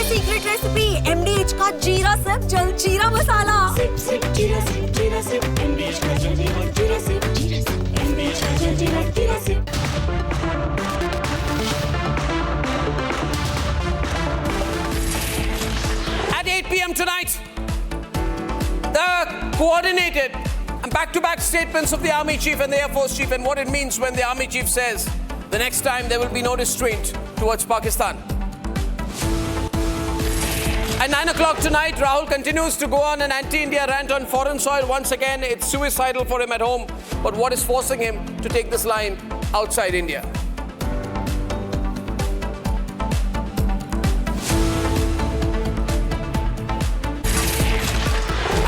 Secret recipe MDH का जीरा SIP jaljeera मसाला। SIP SIP जीरा सिप MDH का जलजीरा जीरा सिप MDH का जलजीरा जीरा SIP. At 8 p.m. tonight, the coordinated and back-to-back statements of the Army Chief and the Air Force Chief and what it means when the Army Chief says the next time there will be no restraint towards Pakistan. At 9 o'clock tonight, Rahul continues to go on an anti-India rant on foreign soil. Once again, it's suicidal for him at home. But what is forcing him to take this line outside India?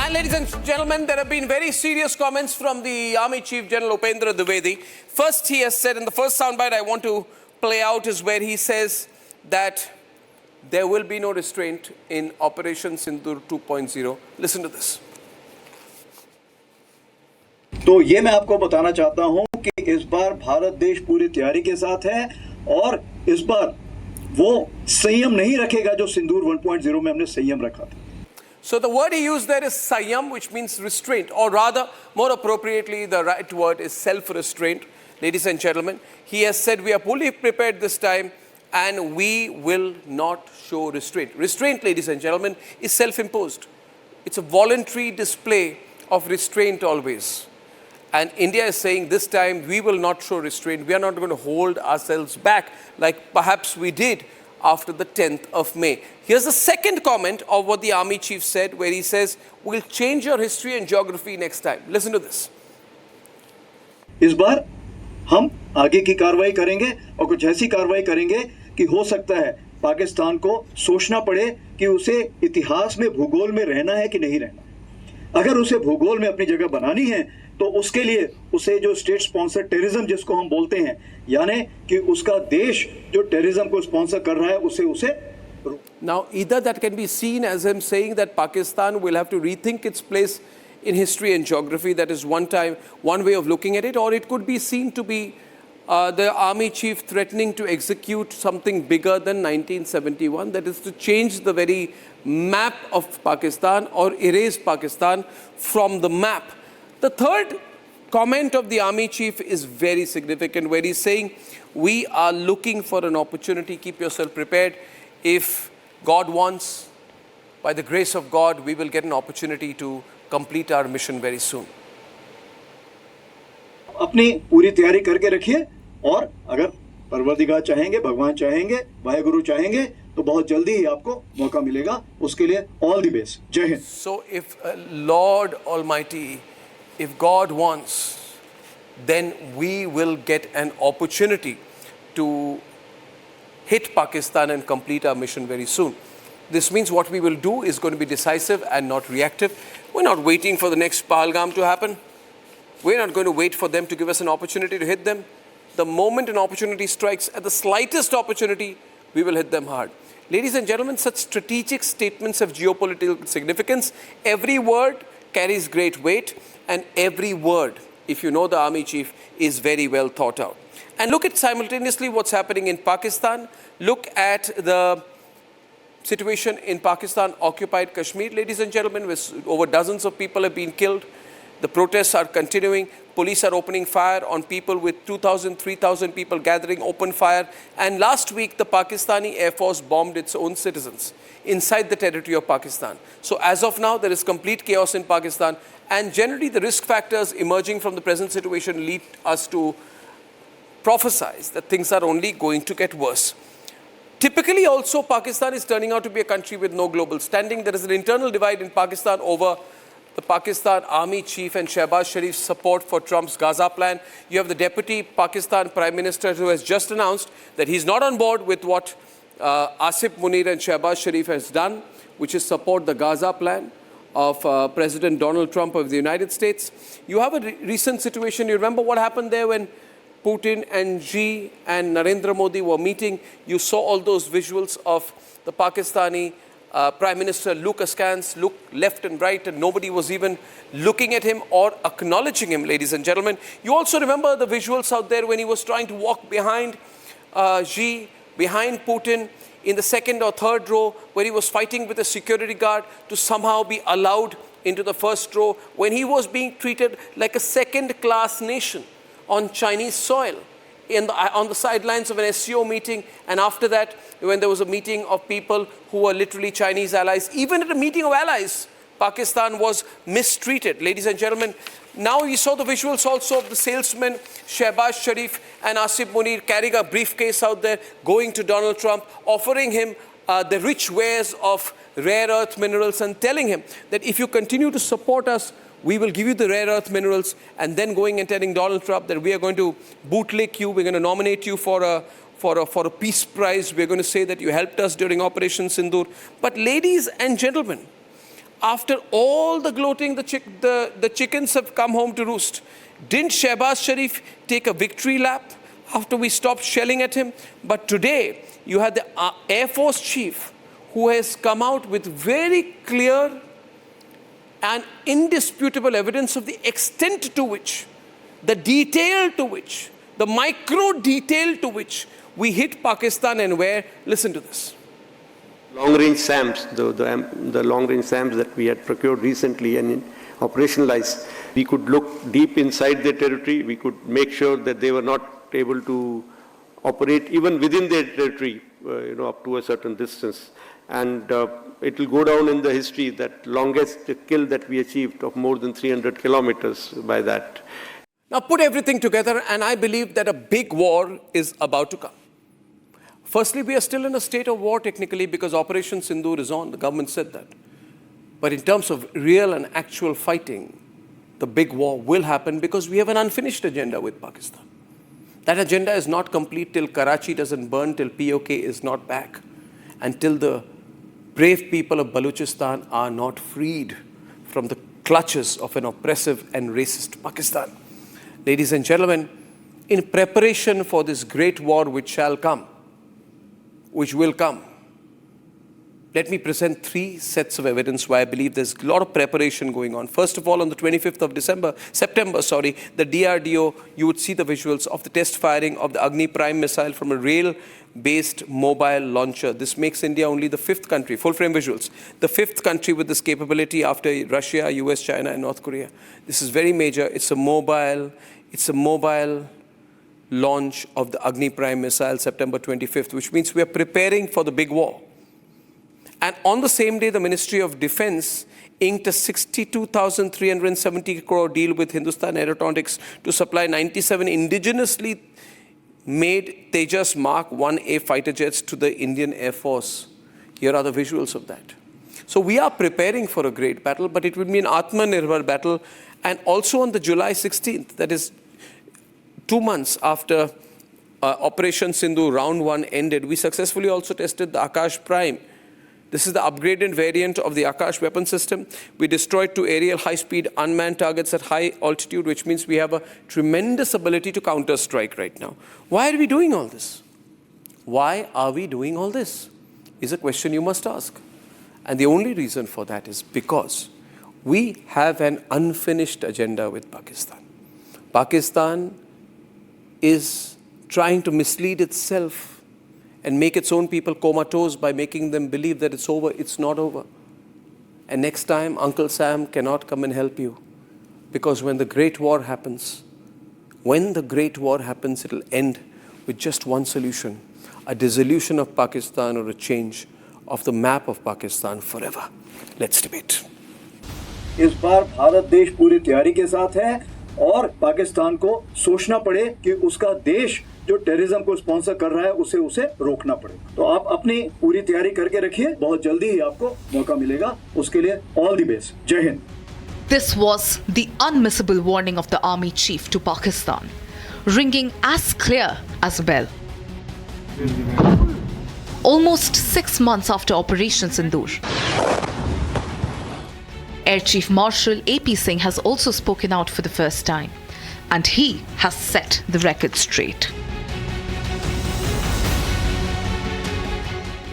And ladies and gentlemen, there have been very serious comments from the Army Chief General Upendra Dwivedi. First, he has said, in the first soundbite I want to play out is where he says that there will be no restraint in Operation Sindoor 2.0. Listen to this. तो ये मैं आपको बताना चाहता हूं कि इस बार भारत देश पूरी तैयारी के साथ है और इस बार वो संयम नहीं रखेगा जो सिंदूर 1.0 में हमने संयम रखा था. So the word he used there is Sanyam, which means restraint, or rather, more appropriately, the right word is self-restraint. Ladies and gentlemen, he has said we are fully prepared this time and we will not show restraint. Restraint, ladies and gentlemen, is self-imposed. It's a voluntary display of restraint always. And India is saying this time we will not show restraint. We are not going to hold ourselves back like perhaps we did after the 10th of May. Here's the second comment of what the Army Chief said, where he says, we'll change your history and geography next time. Listen to this. इस बार हम आगे की कार्रवाई करेंगे और कुछ ऐसी कार्रवाई करेंगे कि हो सकता है पाकिस्तान को सोचना पड़े कि उसे इतिहास में भूगोल में रहना है कि नहीं रहना. अगर उसे भूगोल में अपनी जगह बनानी है तो उसके लिए उसे जो स्टेट स्पॉन्सर टेररिज्म जिसको हम बोलते हैं, यानी कि उसका देश जो टेररिज्म को स्पॉन्सर कर रहा है उसे Now, either that can be seen as him saying that Pakistan will have to rethink its place in history and geography. That is one way of looking at it. Or it could be seen to be the Army Chief threatening to execute something bigger than 1971. That is to change the very map of Pakistan or erase Pakistan from the map. The third comment of the Army Chief is very significant, where he's saying, we are looking for an opportunity. Keep yourself prepared. If God wants, by the grace of God, we will get an opportunity to complete our mission very soon. अपनी पूरी तैयारी करके रखिए और अगर परवरदिगार चाहेंगे, भगवान चाहेंगे, वाहेगुरु चाहेंगे तो बहुत जल्दी ही आपको मौका मिलेगा. उसके लिए ऑल द बेस्ट. जय Hind. So if Lord Almighty, if God wants, then we will get an opportunity to hit Pakistan and complete our mission very soon. This means what we will do is going to be decisive and not reactive. We're not waiting for the next Pahalgam to happen. We're not going to wait for them to give us an opportunity to hit them. The moment an opportunity strikes, at the slightest opportunity, we will hit them hard. Ladies and gentlemen, such strategic statements have geopolitical significance. Every word carries great weight, and every word, if you know the Army Chief, is very well thought out. And look at simultaneously what's happening in Pakistan. Look at the situation in Pakistan-occupied Kashmir. Ladies and gentlemen, over dozens of people have been killed. The protests are continuing. Police are opening fire on people with 2,000, 3,000 people gathering, open fire. And last week, the Pakistani Air Force bombed its own citizens inside the territory of Pakistan. So as of now, there is complete chaos in Pakistan. And generally, the risk factors emerging from the present situation lead us to prophesize that things are only going to get worse. Typically also, Pakistan is turning out to be a country with no global standing. There is an internal divide in Pakistan over the Pakistan Army Chief and Shehbaz Sharif's support for Trump's Gaza plan. You have the Deputy Pakistan Prime Minister who has just announced that he's not on board with what Asif Munir and Shehbaz Sharif has done, which is support the Gaza plan of President Donald Trump of the United States. You have a recent situation. You remember what happened there when Putin and Xi and Narendra Modi were meeting? You saw all those visuals of the Pakistani Prime Minister look askance, look left and right, and nobody was even looking at him or acknowledging him, ladies and gentlemen. You also remember the visuals out there when he was trying to walk behind Xi, behind Putin, in the second or third row where he was fighting with a security guard to somehow be allowed into the first row when he was being treated like a second-class nation on Chinese soil on the sidelines of an SCO meeting, and after that, when there was a meeting of people who were literally Chinese allies, even at a meeting of allies, Pakistan was mistreated. Ladies and gentlemen, now you saw the visuals also of the salesmen, Shehbaz Sharif and Asif Munir, carrying a briefcase out there, going to Donald Trump, offering him the rich wares of rare earth minerals and telling him that if you continue to support us, we will give you the rare earth minerals, and then going and telling Donald Trump that we are going to bootlick you, we're going to nominate you for a peace prize, we're going to say that you helped us during Operation Sindoor. But ladies and gentlemen, after all the gloating, the chickens have come home to roost. Didn't Shehbaz Sharif take a victory lap after we stopped shelling at him? But today, you had the Air Force chief who has come out with very clear and indisputable evidence of the extent to which, the detail to which, the micro detail to which we hit Pakistan and where. Listen to this. Long-range SAMs, the long-range SAMs that we had procured recently and operationalized, we could look deep inside their territory. We could make sure that they were not able to operate even within their territory, up to a certain distance. And it will go down in the history that longest kill that we achieved of more than 300 kilometers by that. Now put everything together, and I believe that a big war is about to come. Firstly, we are still in a state of war technically because Operation Sindoor is on. The government said that. But in terms of real and actual fighting, the big war will happen because we have an unfinished agenda with Pakistan. That agenda is not complete till Karachi doesn't burn, till POK is not back, until the brave people of Balochistan are not freed from the clutches of an oppressive and racist Pakistan. Ladies and gentlemen, in preparation for this great war which will come, let me present three sets of evidence why I believe there's a lot of preparation going on. First of all, on the 25th of September, the DRDO, you would see the visuals of the test firing of the Agni Prime missile from a rail-based mobile launcher. This makes India only the fifth country, full-frame visuals, the fifth country with this capability after Russia, US, China, and North Korea. This is very major. It's a mobile launch of the Agni Prime missile, September 25th, which means we are preparing for the big war. And on the same day, the Ministry of Defense inked a 62,370 crore deal with Hindustan Aeronautics to supply 97 indigenously made Tejas Mark 1A fighter jets to the Indian Air Force. Here are the visuals of that. So we are preparing for a great battle, but it will be an Atmanirbhar battle. And also on the July 16th, that is 2 months after Operation Sindoor Round 1 ended, we successfully also tested the Akash Prime. This is the upgraded variant of the Akash weapon system. We destroyed 2 aerial high-speed unmanned targets at high altitude, which means we have a tremendous ability to counter-strike right now. Why are we doing all this? Why are we doing all this? Is a question you must ask. And the only reason for that is because we have an unfinished agenda with Pakistan. Pakistan is trying to mislead itself and make its own people comatose by making them believe that it's over. It's not over. And next time, Uncle Sam cannot come and help you. Because when the Great War happens, it'll end with just one solution: a dissolution of Pakistan or a change of the map of Pakistan forever. Let's debate. इस बार भारत देश पूरी तैयारी के साथ है और पाकिस्तान को सोचना पड़े कि उसका देश जो टेररिज्म को स्पॉन्सर कर रहा है उसे रोकना पड़े। तो आप अपनी पूरी तैयारी करके रखिए, बहुत जल्दी ही आपको मौका मिलेगा। उसके लिए ऑल द बेस्ट। जय Hind. This was the unmissable warning of the army chief to Pakistan, ringing as clear as a bell. Almost 6 months after Operation Sindoor, Air Chief Marshal AP Singh has also spoken out for the first time, and he has set the record straight.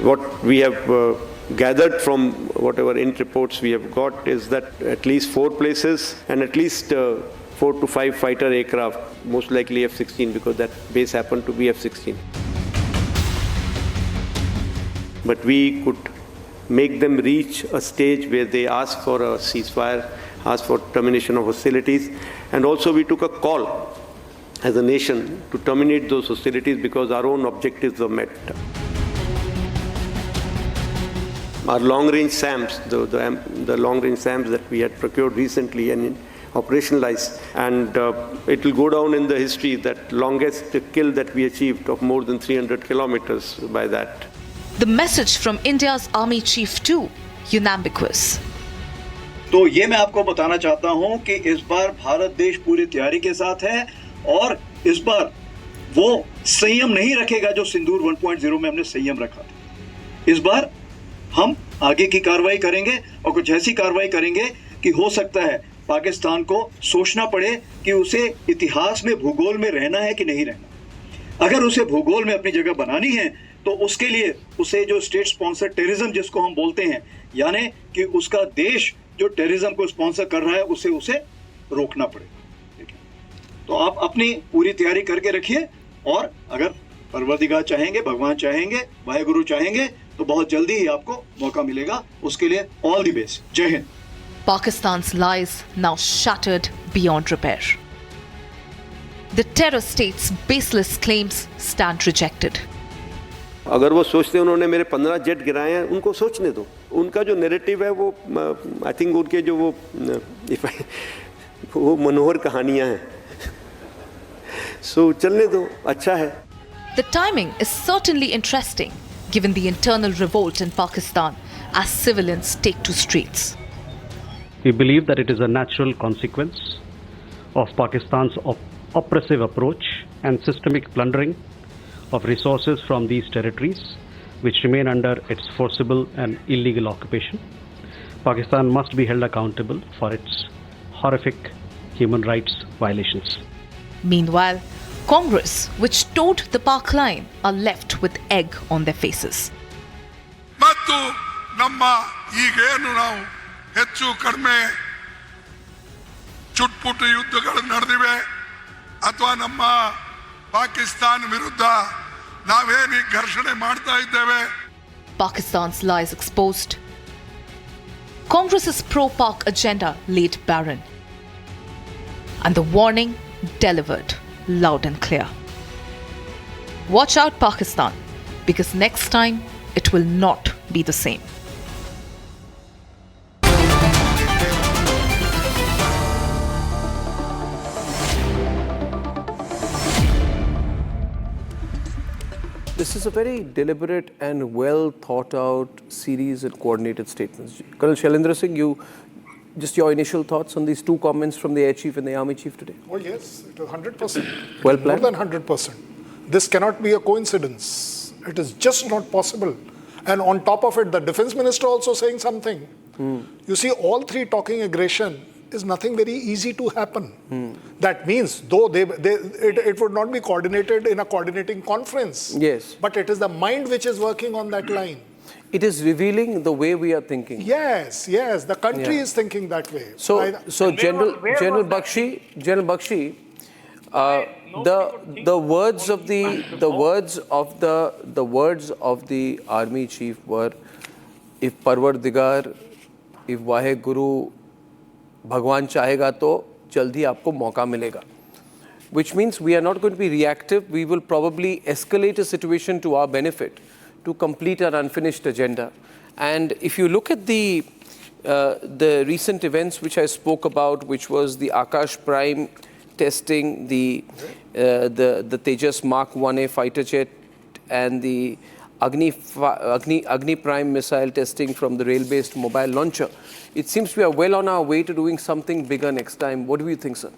What we have gathered from whatever int reports we have got is that at least 4 places and at least 4 to 5 fighter aircraft, most likely F-16 because that base happened to be F-16. but we could make them reach a stage where they ask for a ceasefire, ask for termination of hostilities, and also we took a call as a nation to terminate those hostilities because our own objectives were met. Our long-range SAMs, the long-range SAMs that we had procured recently and operationalized, and it will go down in the history that longest kill that we achieved of more than 300 kilometers by that. The message from India's army chief too, unambiguous. तो ये मैं आपको बताना चाहता हूं कि इस बार भारत देश पूरी तैयारी के साथ है और इस बार वो संयम नहीं रखेगा जो सिंदूर 1.0 में हमने संयम रखा था। इस बार हम आगे की कार्रवाई करेंगे और कुछ ऐसी कार्रवाई करेंगे कि हो सकता है पाकिस्तान को सोचना पड़े कि उसे इतिहास में भूगोल में रहना है कि नहीं रहना। अगर उसे भूगोल में अपनी जगह बनानी है तो उसके लिए उसे जो स्टेट स्पॉन्सर टेररिज्म जिसको हम बोलते हैं, यानी कि उसका देश जो टेररिज्म को स्पॉन्सर कर रहा है उसे रोकना पड़ेगा। तो आप अपनी पूरी तैयारी करके रखिए और अगर परवरदिगार चाहेंगे, भगवान चाहेंगे, वाहेगुरु चाहेंगे तो बहुत जल्दी ही आपको मौका मिलेगा। उसके लिए ऑल द बेस्ट। जय Hind. Pakistan's lies now shattered beyond repair. The terror state's baseless claims stand rejected. अगर वो सोचते उन्होंने मेरे 15 जेट गिराए हैं, उनको सोचने दो। उनका जो नैरेटिव है वो आई थिंक उनके जो वो मनोहर कहानियां हैं, सो चलने दो, अच्छा है। The timing is certainly interesting given the internal revolt in Pakistan as civilians take to streets. We believe that it is a natural consequence of Pakistan's oppressive approach and systemic plundering of resources from these territories, which remain under its forcible and illegal occupation. Pakistan must be held accountable for its horrific human rights violations. Meanwhile, Congress, which toed the Pak line, are left with egg on their faces. ಮತ್ತು ನಮ್ಮ ಈಗೇನು ನಾವು ಹೆಚ್ಚು ಕಡಿಮೆ ಚುಟ್ಪುಟ್ಟು ಯುದ್ಧಗಳು ನಡೆದಿವೆ ಅಥವಾ ನಮ್ಮ ಪಾಕಿಸ್ತಾನ ವಿರುದ್ಧ ನಾವೇನು ಘರ್ಷಣೆ ಮಾಡ್ತಾ ಇದ್ದೇವೆ. Pakistan's lies exposed. Congress's pro-Pak agenda laid barren. And the warning delivered loud and clear. Watch out, Pakistan, because next time it will not be the same. This is a very deliberate and well thought out series and coordinated statements. Colonel Shailendra Singh, just your initial thoughts on these two comments from the Air Chief and the Army Chief today? Oh yes, it is 100%. Well planned? More than 100%. This cannot be a coincidence. It is just not possible. And on top of it, the Defense Minister also saying something. You see, all three talking aggression is nothing very easy to happen. That means, though it would not be coordinated in a coordinating conference. Yes. But it is the mind which is working on that line. It is revealing the way we are thinking. Yes, the country is thinking that way. So General Bakshi, the words of the Army Chief were, if Parwardigar, if Waheguru, भगवान चाहेगा तो जल्दी आपको मौका मिलेगा, which means we are not going to be reactive. We will probably escalate a situation to our benefit to complete our unfinished agenda. And if you look at the recent events which I spoke about, which was the Akash Prime testing, the Tejas Mark 1A fighter jet, and the Agni Prime missile testing from the rail-based mobile launcher, it seems we are well on our way to doing something bigger next time. What do you think, sir?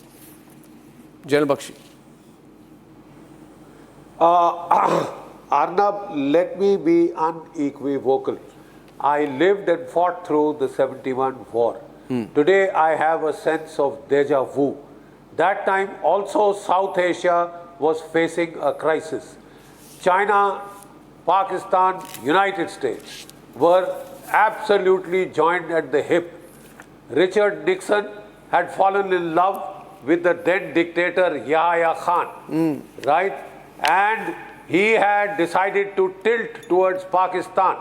General Bakshi. Arnab, let me be unequivocal. I lived and fought through the 71 war. Today I have a sense of deja vu. That time also South Asia was facing a crisis. China, Pakistan, United States were absolutely joined at the hip. Richard Nixon had fallen in love with the then dictator Yahya Khan, right? And he had decided to tilt towards Pakistan.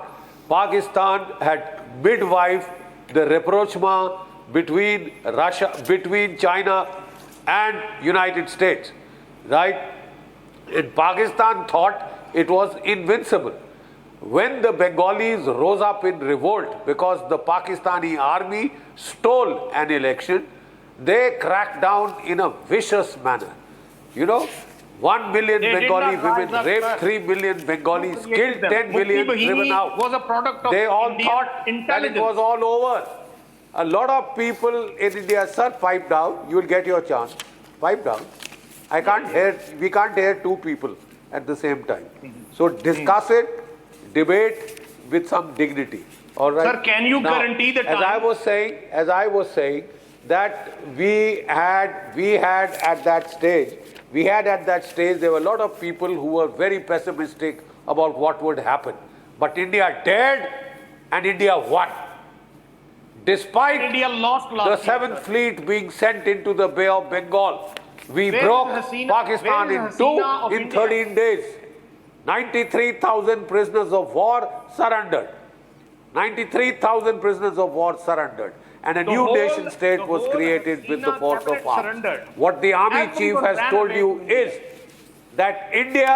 Pakistan had midwife the rapprochement between Russia, between China and United States, right? And Pakistan thought it was invincible. When the Bengalis rose up in revolt because the Pakistani army stole an election, they cracked down in a vicious manner. You know, 1 million Bengali women raped, 3 million Bengalis killed, 10 million driven out. Was a product of They all Indian thought that it was all over. A lot of people in India, sir, pipe down. You will get your chance. Pipe down. I can't hear. We can't hear two people at the same time. So discuss it, debate with some dignity. All right. Sir, can you guarantee the time? As I was saying, that we had at that stage, there were a lot of people who were very pessimistic about what would happen. But India dared and India won. Despite India lost the last 7th Fleet being sent into the Bay of Bengal, we Where is broke Hasina- Pakistan where in is two Hasina of in India? 13 days. 93,000 prisoners of war surrendered. 93,000 prisoners of war surrendered. And a The new whole- nation state the was whole created with the Hasina force of cabinet arms. surrendered. What the army Everyone chief has ran told away you from is that India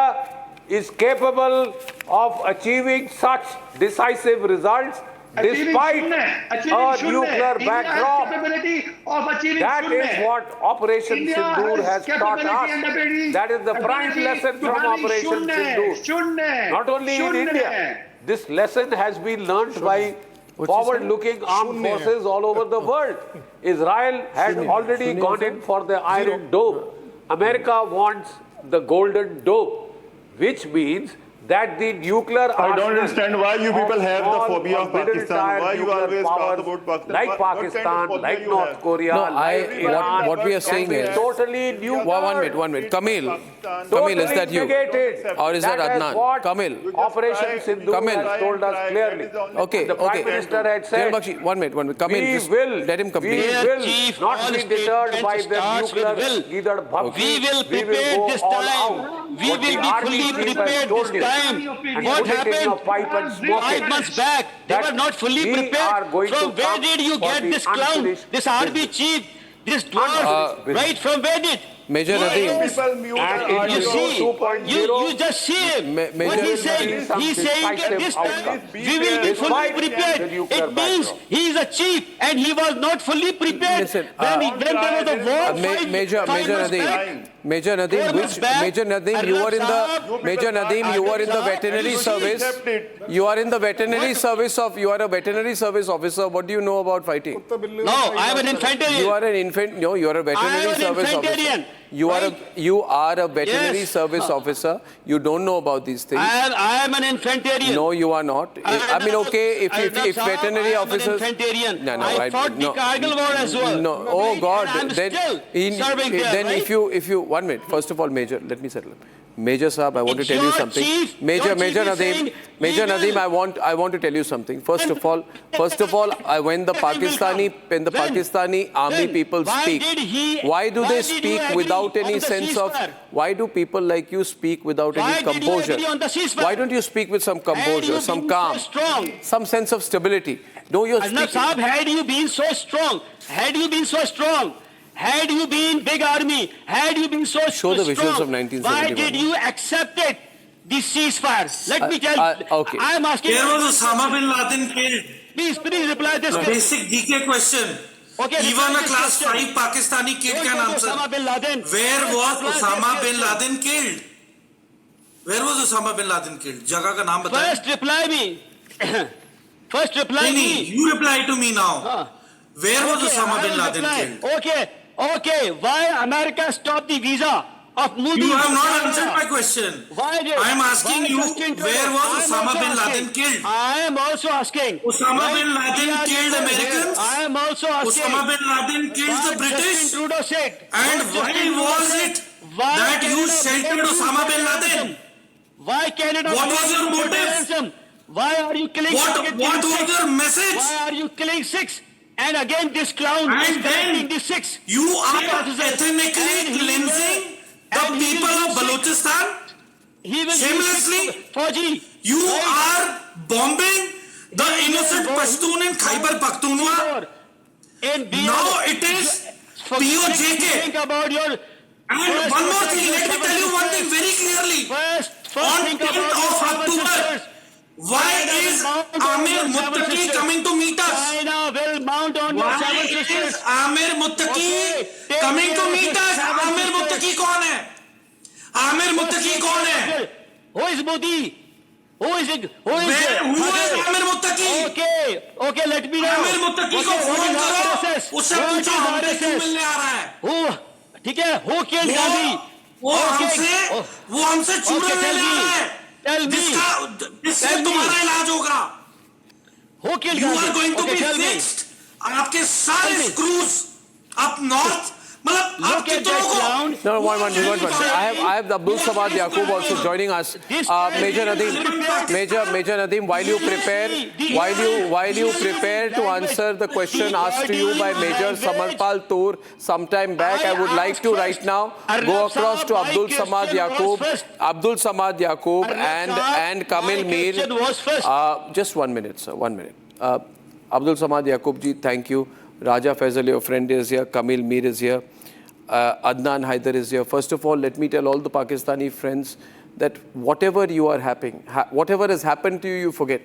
is capable of achieving such decisive results despite a nuclear backdrop. That is what Operation Sindoor has taught us. That is the prime lesson from Operation Sindoor. Not only in India, this lesson has been learnt by forward-looking armed forces all over the world. Israel had already gone in for the Iron Dome. America wants the Golden Dome, which means that the nuclear I don't understand why you people have the phobia of Pakistan. Why you always talk about Pakistan? Like What kind of Pakistan, phobia like you North have? Korea, No, like Iran, what we are saying can be is- totally new. One minute. Kamil, is that you? Or is that Adnan? Kamil. Operation Sindoor Kamil. has told us clearly. Okay, The Prime Minister had said, Bakshi, one minute. Kamil, we just will, let him complete. we will not be deterred by the nuclear either bhakti. We will prepare go this all time. out. We What will the be army fully chief has prepared told this you. time. And What put it in a happened pipe and smoke 5 it. months back? They That were not fully we are prepared. going From to where come did you for get the this clown, unfinished this army business. chief, this dwarf? Right? From where did? Major Why Nadeem. is- And You in see, 2.0, you just see him. Major What he Nadeem. said, he's saying that this time outcome. we will be fully Despite the prepared. nuclear It means backdrop. he is a chief and he was not fully prepared. Listen, when there was a war, Major five months Nadeem. back. Major Nadeem, 4 months which back, Major Nadeem, you were in the Major Nadeem, you were in the veterinary service. You are in the veterinary service of. You are a veterinary service officer. What do you know about fighting? No, I am an infantry. You are an infant. No, you are a veterinary I am an service officer. infantarian. You are a veterinary Yes. service officer. You don't know about these things. I am an infantarian. No, you are not. I mean, okay, if veterinary officers. No, I fought the Kargil war as well. No, oh God. And I'm Then, still serving there, then right? if you 1 minute. First of all, Major, let me settle. Major Saab, I want to It's tell you your something. chief- Major your chief is Nadeem, saying Major we Nadeem, will- I want to tell you something. First of all, when the Pakistani army people Why speak, did he- why do why they did you speak agree without any on the sense of? ceasefire? Why do people like you speak without Why any did you composure? agree on the ceasefire? Why don't you speak with some Had composure, you some been calm, so strong? some sense of stability? No, you're Arnab speaking. Saab, had you been so strong, had you been big army, had you been so Show the visuals strong, of 1971. why did you accept it, the ceasefire? Let me tell you. Okay. I am asking. Where was Osama bin Laden killed? Please reply this. Basic DK question. Okay, Even reply a this class question. 5 Pakistani kid Where can was answer. Osama bin Laden? Where was Reply this Osama bin question. Laden killed? Where was Osama bin Laden killed? जगह का नाम बताएं. First reply me. First reply नहीं, me. you reply to me now. Where was Osama I bin will Laden reply. killed? Okay. Why America stopped the visa of Modi? You have not answered my question. Why did? I am asking why you, Justin Trudeau? where was I am Osama also bin Laden asking. killed? I am also asking. Osama Why bin Laden we are killed here? Americans? I am also asking. Osama bin Laden killed the What British. Justin Trudeau said. And What why Justin Trudeau was said. it Why that you Canada sheltered paid you Osama bin ransom? Laden? Why Canada What paid was your you motive? ransom? Why are you killing? What was your message? Why are you killing 6? And again, this clown is And collecting then the 6. you are officers. ethnically And he cleansing will- the and he people will of use Balochistan? He will Shamelessly, Fauji. You Right. are bombing The innocent Pashtun in Khyber Pakhtunkhwa. Now it is POJK. Think about your. And one more thing, let me tell you one thing very clearly. On 10th of October, why is Amir Muttaqi coming to meet us? China will mount on your seven Why sisters. is Amir Muttaqi coming to meet us? Amir Muttaqi कौन है? Amir Muttaqi कौन है? Who is Modi? Who is it? Who is it? Who is Amir Muttaqi? Okay, let me know. Aamir Muttaqi को phone करो, उससे पूछो हमसे क्यों मिलने आ रहा है? Who? ठीक है, who killed Gandhi? वो हमसे चूड़ा लेने आ रहा है. Tell me. जिससे तुम्हारा इलाज होगा. Who killed You Gandhi? are going to be tell me. fixed. आपके सारे screws up north. मतलब आप Look at कितनों that को? clown. No, one. I have Abdul Samad Yaqoob also joining us. Major Nadeem, while you prepare to answer the question asked to you by Major Samarpal Toor sometime back, I would like to right now go across to Abdul Samad Yaqoob and Kamil Mir. Just 1 minute, sir. 1 minute. Abdul Samad Yaqoob ji, thank you. Raja Faisal, your friend, is here. Kamil Mir is here. Adnan Haider is here. First of all, let me tell all the Pakistani friends that whatever has happened to you, you forget.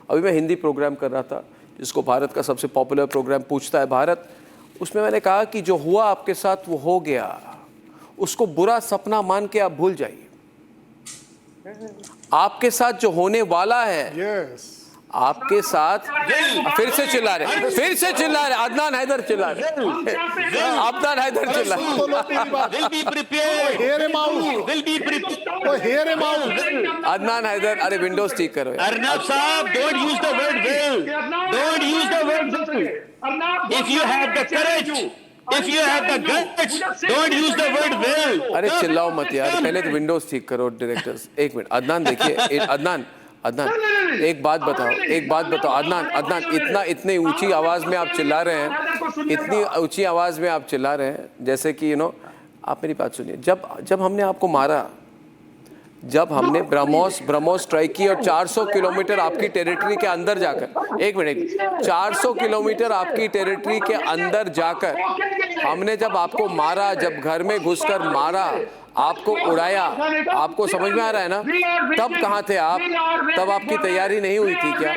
अभी मैं Hindi programme कर रहा था जिसको भारत का सबसे popular programme पूछता है भारत, उसमें मैंने कहा कि जो हुआ आपके साथ वो हो गया, उसको बुरा सपना मान के आप भूल जाइए. आपके साथ जो होने वाला है, आपके साथ फिर से चिल्ला रहे अदनान हैदर चिल्ला रहे अदनान हैदर. अरे विंडोज ठीक करो. Arnab Saab, don't use the word will. Don't use the word will. If you have the courage, if you have the guts, don't use the word will. अरे चिल्लाओ मत यार, पहले तो विंडोज ठीक करो डायरेक्टर्स. एक मिनट अदनान, देखिए अदनान एक बात बताओ अदनान इतनी ऊंची आवाज में आप चिल्ला रहे हैं, इतनी ऊंची आवाज में आप चिल्ला रहे हैं जैसे कि आप मेरी बात सुनिए. जब हमने आपको मारा, जब हमने ब्रह्मोस स्ट्राइक की और 400 किलोमीटर आपकी टेरिटरी के अंदर जाकर, 400 किलोमीटर आपकी टेरिटरी के अंदर जाकर हमने जब आपको मारा, जब घर में घुसकर मारा, आपको उड़ाया, आपको समझ में आ रहा है ना? तब कहाँ थे आप? तब आपकी तैयारी नहीं हुई थी क्या?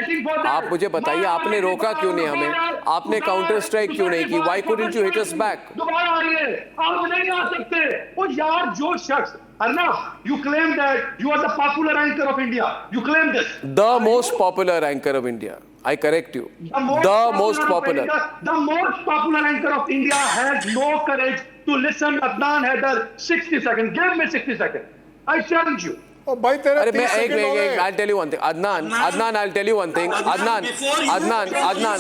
आप मुझे बताइए, आपने रोका क्यों नहीं हमें? आपने काउंटर स्ट्राइक क्यों नहीं की? Why couldn't you hit us back? दोबारा आ रही है, आप नहीं आ सकते. वो यार जो शख्स, Arnab, you claim that you are the popular anchor of India. You claim this. The most popular anchor of India. I correct you. The most popular. The most popular anchor of India has no courage to listen Adnan Haider 60 seconds. Give me 60 seconds. I challenge you. Oh, भाई तेरे अरे मैं एक I'll tell you one thing. Adnan, I'll tell you one thing. Adnan,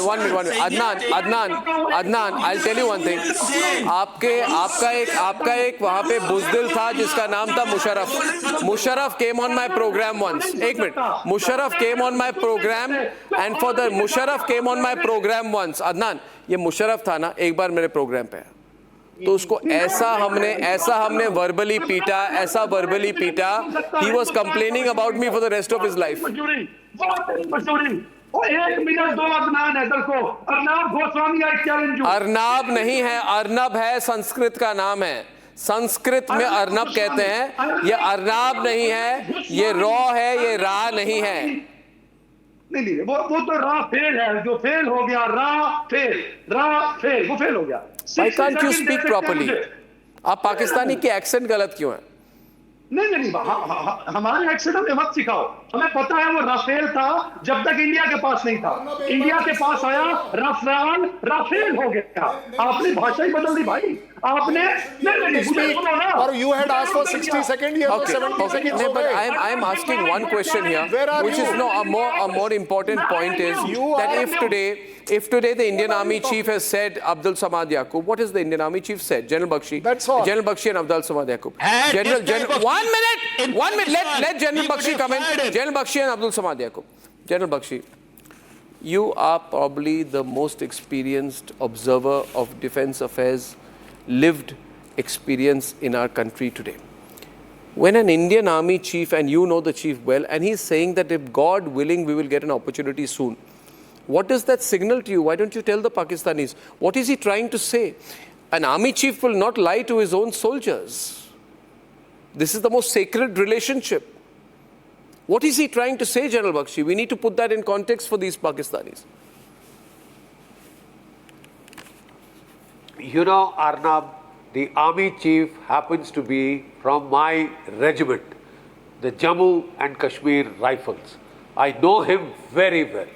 1 minute. Adnan, I'll tell you one thing. आपका एक वहाँ पे बुज़दिल था जिसका नाम था Musharraf came on my program once. एक minute. Musharraf came on my program and for the Musharraf came on my program once. Adnan, ये मुशर्रफ था ना एक बार मेरे प्रोग्राम पे, तो उसको ऐसा हमने वर्बली पीटा. He was complaining about me for the rest of his life. Arnab नहीं है, अर्नब है, संस्कृत का नाम है. संस्कृत में अर्नब कहते हैं. ये अर्नाब नहीं है, ये रॉ है, ये रा नहीं है. नहीं वो तो रा फेल है, जो फेल हो गया. रा फेल वो फेल हो गया. Why can't you speak properly? आप पाकिस्तानी की एक्सेंट गलत क्यों है? नहीं हमारे एक्सेंट हमें मत सिखाओ. हमें पता है वो राफेल था जब तक इंडिया के पास नहीं था. इंडिया के पास आया राफेल हो गया. आपने भाषा ही बदल दी भाई. आपने or you had asked for 60 seconds, you have 70 seconds. No, but I am asking one question here, which is a more important point is that if today the Indian Army Chief has said Abdul Samad Yaqoob, what has the Indian Army Chief said? General Bakshi. That's all. General Bakshi and Abdul Samad Yaqoob. One minute. Let General Bakshi come in. General Bakshi and Abdul Samad Yaqoob. General Bakshi, you are probably the most experienced observer of defense affairs, lived experience in our country today. When an Indian Army Chief, and you know the Chief well, and he's saying that if God willing we will get an opportunity soon, What does that signal to you? Why don't you tell the Pakistanis? What is he trying to say? An army chief will not lie to his own soldiers. This is the most sacred relationship. What is he trying to say, General Bakshi? We need to put that in context for these Pakistanis. You know, Arnab, the army chief happens to be from my regiment, the Jammu and Kashmir Rifles. I know him very well.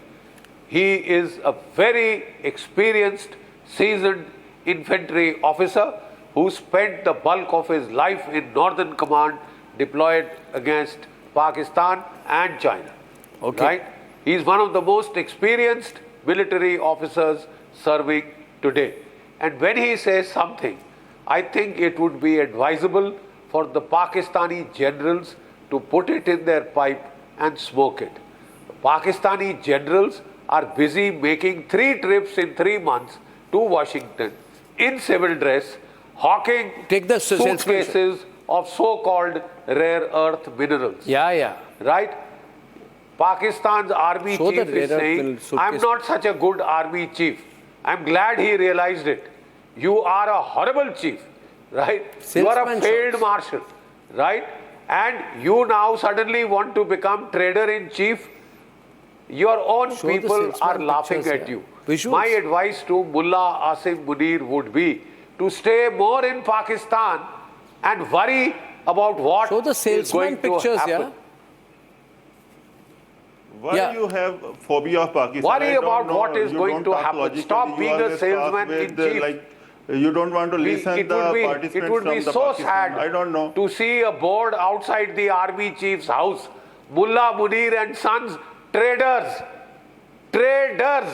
He is a very experienced, seasoned infantry officer who spent the bulk of his life in Northern Command deployed against Pakistan and China. Okay. Right? He is one of the most experienced military officers serving today. And when he says something, I think it would be advisable for the Pakistani generals to put it in their pipe and smoke it. The Pakistani generals are busy making 3 trips in 3 months to Washington in civil dress, hawking suitcases of so-called rare earth minerals. Yeah. Right? Pakistan's army So chief the is rare earth saying, mineral suitcase. I'm not such a good army chief. I'm glad he realized it. You are a horrible chief, right? You are a Salesman failed marshal, right? And you now suddenly want to become trader-in-chief. Your own Show the people are salesman laughing pictures, at yeah. you. Visuals. My advice to Mullah Asim Munir would be to stay more in Pakistan and worry about what Show the is salesman going to pictures, happen. yeah. Why do you have phobia of Pakistan? Worry I don't about know. what is You going don't to talk happen. logically. Stop You being a always talk salesman with, in chief. like, you don't want to listen It the would participants be from the so Pakistan. sad I don't know. to see a board outside the army chief's house. Mullah Munir and Sons, traders. Traders.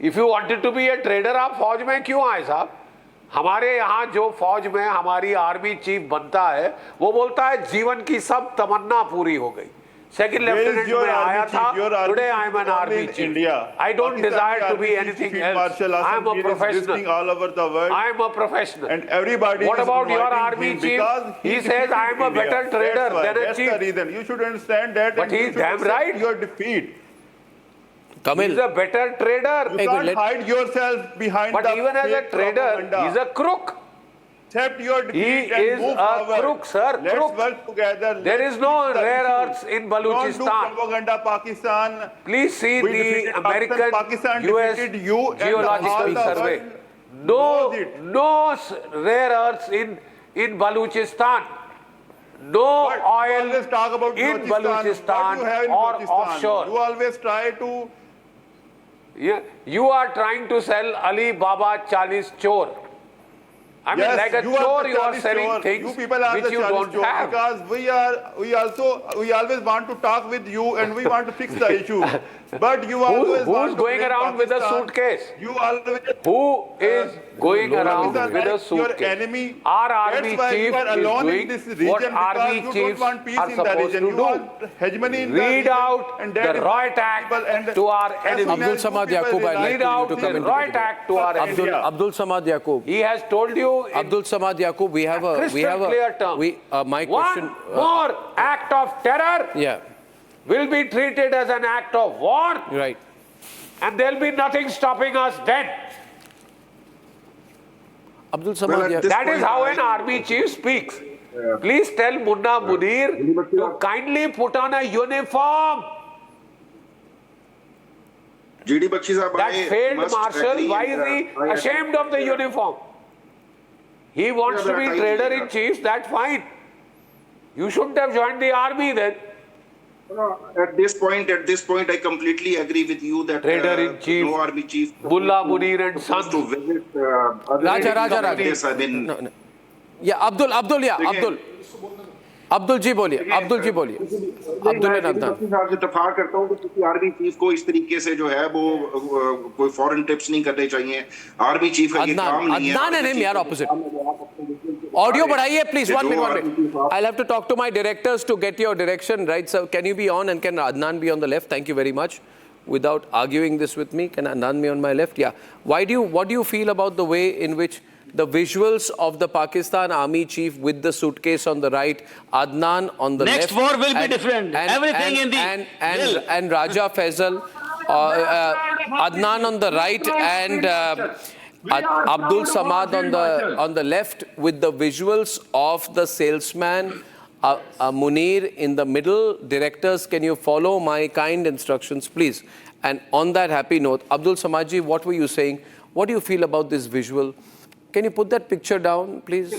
If you wanted to be a trader, आप फौज में क्यों आए साहब? हमारे यहाँ जो फौज में हमारी आर्मी चीफ बनता है, वो बोलता है जीवन की सब तमन्ना पूरी हो गई. Second lieutenant में आया था. Today I am an army chief. I don't desire to be anything else. I am a professional. All over the world. I am a professional. And everybody. What is about your inviting army him chief? because He says I am a defeated better India. trader That's why. than a That's chief. the reason. You should understand that. But and you he's should damn accept right. Your defeat. Kamil. He's a better trader. You can't hide yourself behind But the even as a fake trader, propaganda. he's a crook. Accept your defeat He and is move a forward. crook, sir. Let's Crook. work together. There Let's is no fix the rare issue. earths in Don't do Balochistan. propaganda, Pakistan. Please see We the defeated American Pakistan US defeated you and Geological all the Survey. world knows it. No rare earths in Balochistan. No But you oil always talk about in Balochistan. Balochistan What do you have in or Balochistan? offshore. You always try to. Yeah, you are trying to sell Ali Baba Chalis Chor. I mean, Yes, like a you are chore, the you are Chalis selling chore. things You people are which the you Chalis don't chore have. because we always want to talk with you and we want to fix the issue. But you always want Who's to going blame around with a Pakistan. suitcase? You always. Who is going around Pakistan, with a that's your suitcase? enemy. Our army That's why chief you are is alone in doing this region what because army you don't chiefs want peace are in the supposed region. to You do. want hegemony in the Read region, out and the that is Reut people and Act to our as enemies. soon Abdul as Samad you people Yaqub, I'd like Read you out to the come in. Reut Act to our enemies. Abdul Samad Yaqub. He has told you in Abdul Samad Yaqub, we have a clear terms. my question. One more act of terror Yeah, will be treated as an act of war, right. and there'll be nothing stopping us then. Abdul Samad Yaqub. That is how an army chief speaks. Please tell Munna Munir to kindly put on a uniform. GD Bakshi sahab, That I failed must marshal, agree, why is he I- ashamed of the uniform? He wants to be trader-in-chief, that's fine. You shouldn't have joined the army then. At this point, I completely agree with you that Trader-in-chief, no army chief, Mullah Munir and Sons. to visit. Raja. This, I mean, No. Yeah, Abdul, yeah, Abdul. Abdul जी बोलिए Abdul and Adnan से इत्तेफाक करता हूँ कि किसी army chief को इस तरीके से जो है वो कोई फॉरेन टिप्स नहीं करने चाहिए आर्मी चीफ का ये काम नहीं है अदनान एंड यार ऑपोजिट ऑडियो बढ़ाइए please 1 minute I have to talk to my directors to get your direction right sir can you be on and can Adnan be on the left thank you very much without arguing this with me can Adnan be on my left yeah what do you feel about the way in which the visuals of the Pakistan army chief with the suitcase on the right, Adnan on the left. Next war will be different. Everything in the and Raja Faisal Adnan on the right and Abdul Samad on the left with the visuals of the salesman, Munir in the middle. Directors, can you follow my kind instructions, please? And on that happy note, Abdul Samadji, what were you saying? What do you feel about this visual? Can you put that picture down, please?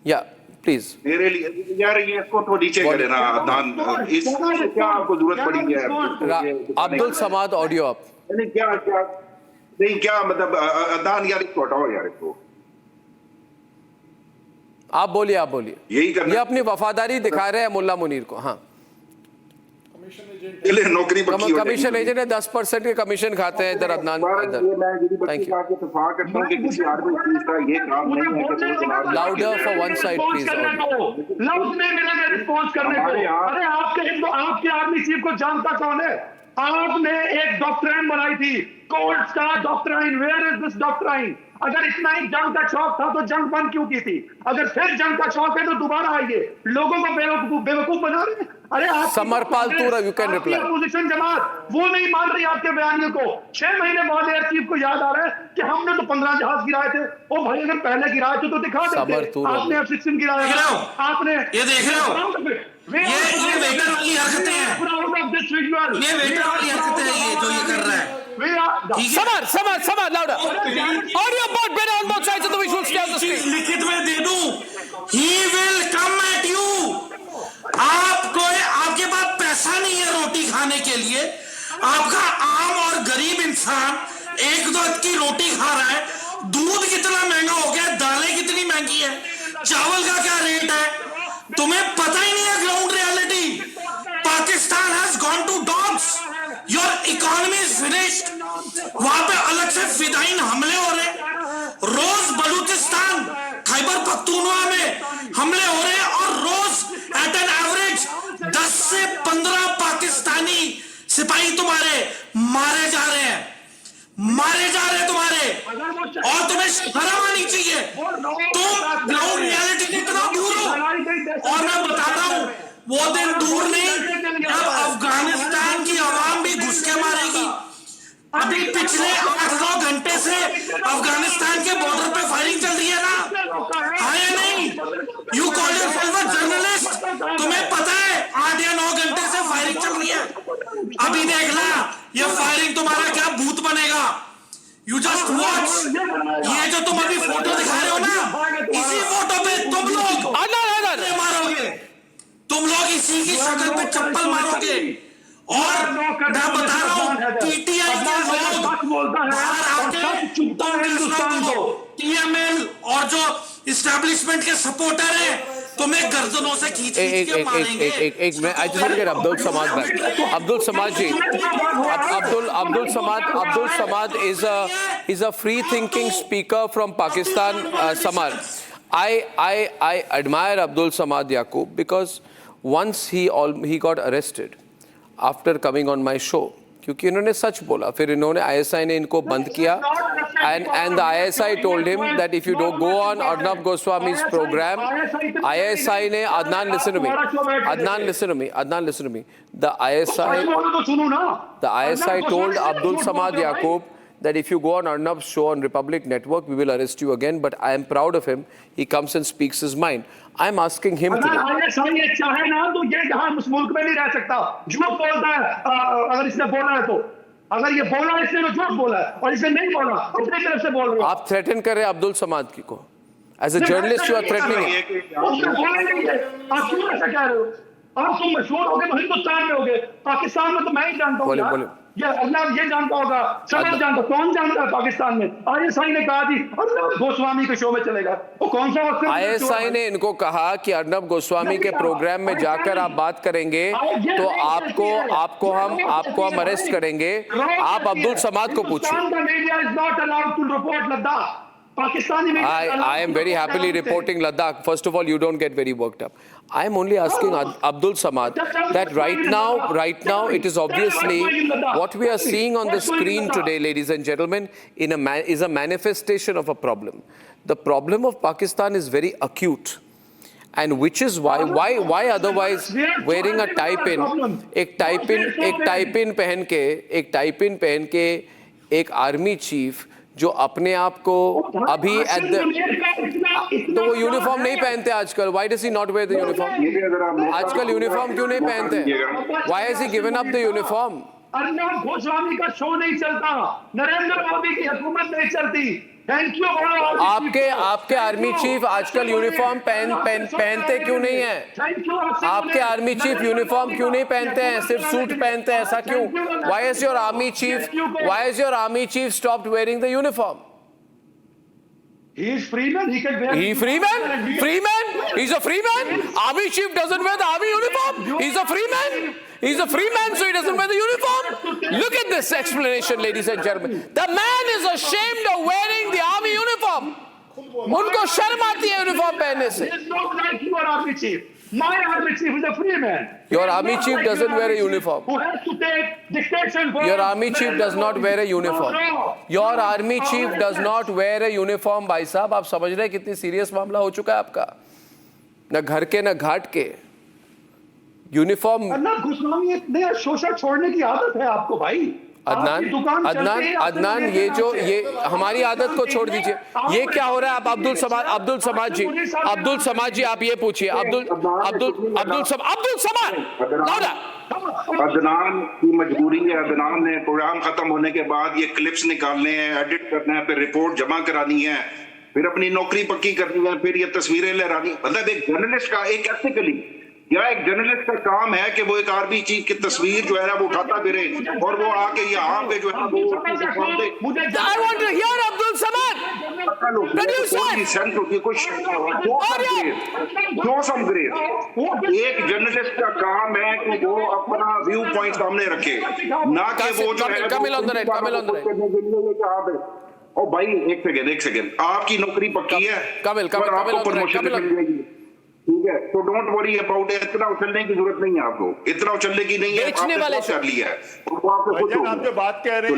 Yeah, please. मेरे लिए यार ये इसको तो नीचे करे ना अदनान इस क्या आपको जरूरत पड़ी है अब्दुल समाद ऑडियो अप नहीं क्या मतलब अदनान यार इसको हटाओ यार इसको आप बोलिए यही करना ये अपनी वफादारी दिखा रहे हैं मुल्ला मुनीर को हाँ नौकरी पक्की हो कमीशन एजेंट है 10% के कमीशन खाते हैं इधर अदनान इधर thank you louder for one side please लफ्ज में मिलेगा रिस्पॉन्स करने को अरे आपके आर्मी चीफ को जानता कौन है आपने एक डॉक्ट्राइन बनाई थी cold star doctrine where is this doctrine अगर इतना ही जंग का शौक था तो जंग बंद क्यों की थी अगर फिर जंग का शौक है तो दोबारा आइए लोगों को बेवकूफ बना रहे अरे आप समरपाल तूरा यू कैन रिप्लाई अपोजिशन जमात वो नहीं मान रही आपके बयानियों को 6 महीने बाद एयर चीफ को याद आ रहा है कि हमने तो 15 जहाज गिराए थे ओ भाई अगर पहले गिराए थे तो दिखा देते आपने F-16 गिराया आपने ये देख रहे हो ये वेटर वाली हरकतें हैं ये वेटर वाली हरकतें हैं ये जो ये कर रहा है समर लाउडर ऑडियो बोर्ड बेटा on both sides of the visual stay on the screen लिखित में दे दूं he will come at you आपके पास पैसा नहीं है रोटी खाने के लिए आपका आम और गरीब इंसान एक दो की रोटी खा रहा है दूध कितना महंगा हो गया दालें कितनी महंगी है चावल का क्या रेट है तुम्हें पता ही नहीं है ground reality Pakistan has gone to dogs your economy is finished वहां पे अलग से फिदाइन हमले हो रहे रोज बलूचिस्तान खैबर पख्तूनवा में हमले हो रहे हैं और रोज एट एन एवरेज 10 से 15 पाकिस्तानी सिपाही तुम्हारे मारे जा रहे हैं तुम्हारे और तुम्हें शर्म आनी चाहिए तुम ग्राउंड रियलिटी के इतना दूर हो और मैं बता रहा हूं वो दिन दूर नहीं जब अफगानिस्तान की आवाम भी घुस के मारेगी अभी पिछले 8-9 घंटे से अफगानिस्तान के बॉर्डर पे फायरिंग चल रही है ना है नहीं you call yourself a journalist तुम्हें पता है 8 या 9 घंटे से फायरिंग चल रही है अभी देखना ये फायरिंग तुम्हारा क्या भूत बनेगा यू जस्ट वॉच ये जो तुम अभी फोटो दिखा रहे हो ना इसी फोटो पे तुम लोग मारोगे तुम लोग इसी की शक्ल पे चप्पल मारोगे और मैं बता रहा हूँ पीटीआई के लोग टीएमएल और जो इस्टेब्लिशमेंट के सपोर्टर हैं तुम्हें गर्दनों से खींच के मारेंगे एक मैं I just want to get Abdul Samad back Abdul Samad ji Abdul Samad is a free thinking speaker from Pakistan Samar I admire Abdul Samad Yaqub because once he got arrested after coming on my show क्योंकि इन्होंने सच बोला फिर इन्होंने ISI ने इनको बंद किया and the ISI told him that if you don't go on Arnab Goswami's program ISI ने Adnan listen to me the ISI told Abdul Samad Yaqub that if you go on Arnab's show on Republic Network, we will arrest you again. But I am proud of him. He comes and speaks his mind. I am asking him today. चाहे ना तो ये यहाँ इस मुल्क में नहीं रह सकता झूठ बोलता है अगर इसने बोला है तो अगर ये बोला इसने तो झूठ बोला है और इसने नहीं बोला अपनी तरफ से बोल रहे हो आप थ्रेटन कर रहे हैं अब्दुल समाद की को as a journalist you are threatening आप क्यों ऐसा कह रहे हो आप तुम मशहूर हो गए तो हिंदुस्तान में हो गए पाकिस्तान में तो मैं ही जानता हूँ ये अल्लाह ये जानता होगा सब जानता कौन जानता है पाकिस्तान में ISI ने कहा थी अर्नब गोस्वामी के शो में चलेगा वो कौन सा ISI ने इनको कहा कि अर्नब गोस्वामी के प्रोग्राम में जाकर आप बात करेंगे तो आपको हम अरेस्ट करेंगे आप अब्दुल समाद को पूछिए I am very happily reporting Ladakh. First of all, you don't get very worked up. I am only asking Abdul Samad that right now it is obviously what we are seeing on the screen today, ladies and gentlemen, is a manifestation of a problem. The problem of Pakistan is very acute. And which is why otherwise wearing a tie-in, एक tie-in पहन के एक army chief जो अपने आप को अभी तो वो यूनिफॉर्म नहीं पहनते आजकल. Why does he not wear the uniform? आजकल यूनिफॉर्म क्यों नहीं पहनते? Why has he given up the uniform? Arnab Goswami का शो नहीं चलता, नरेंद्र मोदी की हुकूमत नहीं चलती. Thank you. आपके आर्मी चीफ आजकल यूनिफॉर्म पहनते क्यों नहीं है? आपके आर्मी चीफ यूनिफॉर्म क्यों नहीं पहनते हैं, सिर्फ सूट पहनते हैं, ऐसा क्यों? Why has your army chief stopped wearing the uniform? He is free man. He can wear. He free man? Free man? He's a free man? Army chief doesn't wear the army uniform? He's a free man? He's a free man, so he doesn't wear the uniform? Look at this explanation, ladies and gentlemen. The man is ashamed of wearing the army uniform. उनको शर्म आती है uniform पहनने से. He is not like your army chief. My army chief is a free man. Your army chief doesn't wear a uniform. Who has to take dictation from Your army chief does not wear a uniform. Your army chief does not wear a uniform. भाई साहब, आप समझ रहे हैं कितनी serious मामला हो चुका है आपका? न घर के न घाट के यूनिफॉर्म. अर्नब गोस्वामी नया शोषण छोड़ने की आदत है आपको भाई. अदनान ये हमारी आदत को छोड़ दीजिए. ये क्या हो रहा है? आप अब्दुल समाद जी आप ये पूछिए. अब्दुल समाद अदनान की मजबूरी है. अदनान ने प्रोग्राम खत्म होने के बाद ये क्लिप्स निकालने हैं, एडिट करना है, फिर रिपोर्ट जमा करानी है, फिर अपनी नौकरी पक्की करनी है, फिर ये तस्वीरें लहरानी. मतलब एक जर्नलिस्ट का एक एथिकली एक जर्नलिस्ट का काम है कि वो एक आर्मी चीफ की तस्वीर जो है ना वो उठाता फिरे और वो आके यहाँ पे जो है ना I want to hear Abdul Samad. एक जर्नलिस्ट का काम है कि वो अपना व्यू पॉइंट सामने रखे, ना कि वो जो है ओ भाई एक सेकेंड आपकी नौकरी पक्की है और आपको प्रमोशन मिल जाएगी, ठीक है? तो डोंट वरी अबाउट इट. इतना उछलने की जरूरत नहीं है आपको, इतना उछलने की नहीं है. आपने बहुत कर लिया है. आप जो बात कह रहे हैं